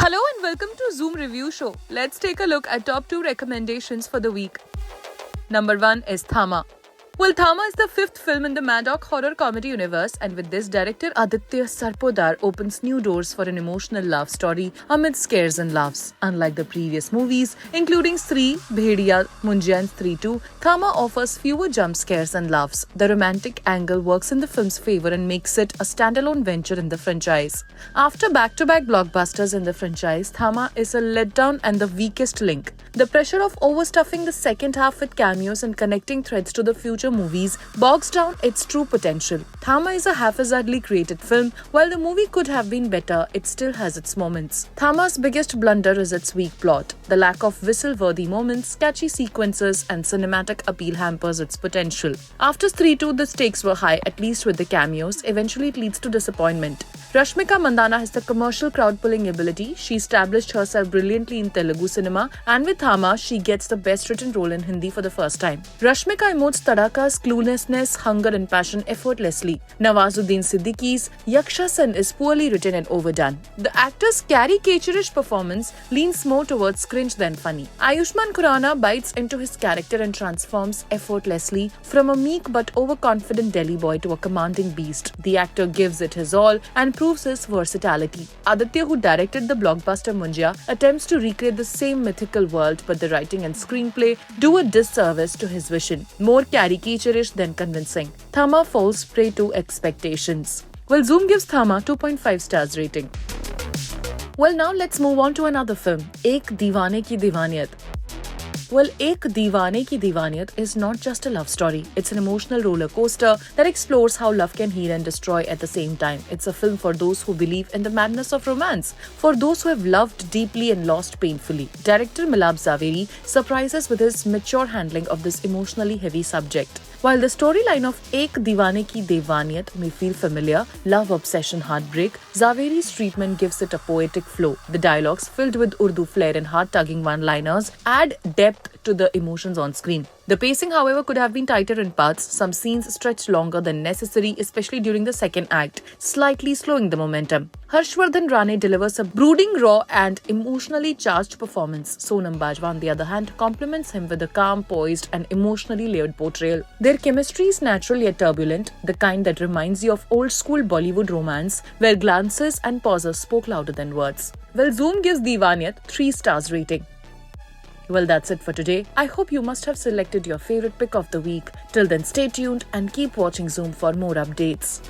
Hello and welcome to Zoom Review Show. Let's take a look at top 2 recommendations for the week. Number 1 is Thama. Well, Thama is the 5th film in the Maddock horror comedy universe, and with this, director Aditya Sarpodar opens new doors for an emotional love story amid scares and laughs. Unlike the previous movies, including Sri, Bhediya, Munja and Stree 2, Thama offers fewer jump scares and laughs. The romantic angle works in the film's favor and makes it a standalone venture in the franchise. After back-to-back blockbusters in the franchise, Thama is a letdown and the weakest link. The pressure of overstuffing the second half with cameos and connecting threads to the future movies bogs down its true potential. Thama is a haphazardly created film. While the movie could have been better, it still has its moments. Thama's biggest blunder is its weak plot. The lack of whistle-worthy moments, catchy sequences, and cinematic appeal hampers its potential. After Stree 2, the stakes were high, at least with the cameos. Eventually, it leads to disappointment. Rashmika Mandanna has the commercial crowd-pulling ability. She established herself brilliantly in Telugu cinema, and with Thama, she gets the best written role in Hindi for the first time. Rashmika emotes Tadaka's cluelessness, hunger and passion effortlessly. Nawazuddin Siddiqui's Yakshasan is poorly written and overdone. The actor's caricaturish performance leans more towards cringe than funny. Ayushmann Khurrana bites into his character and transforms effortlessly from a meek but overconfident Delhi boy to a commanding beast. The actor gives it his all and proves his versatility. Aditya, who directed the blockbuster Munja, attempts to recreate the same mythical world, but the writing and screenplay do a disservice to his vision. More caricaturish than convincing. Thama falls prey to expectations. Well, Zoom gives Thama 2.5 stars rating. Well, now let's move on to another film, Ek Deewane Ki Deewaniyat. Well, Ek Deewane Ki Deewaniyat is not just a love story. It's an emotional roller coaster that explores how love can heal and destroy at the same time. It's a film for those who believe in the madness of romance, for those who have loved deeply and lost painfully. Director Milab Zaveri surprises with his mature handling of this emotionally heavy subject. While the storyline of Ek Deewane Ki Deewaniyat may feel familiar, love, obsession, heartbreak, Zaveri's treatment gives it a poetic flow. The dialogues, filled with Urdu flair and heart-tugging one-liners, add depth to the emotions on screen. The pacing, however, could have been tighter in parts. Some scenes stretched longer than necessary, especially during the second act, slightly slowing the momentum. Harshvardhan Rane delivers a brooding, raw and emotionally charged performance. Sonam Bajwa, on the other hand, compliments him with a calm, poised and emotionally layered portrayal. Their chemistry is natural yet turbulent, the kind that reminds you of old-school Bollywood romance, where glances and pauses spoke louder than words. Well, Zoom gives Deewaniyat 3 stars rating. Well, that's it for today. I hope you must have selected your favorite pick of the week. Till then, stay tuned and keep watching Zoom for more updates.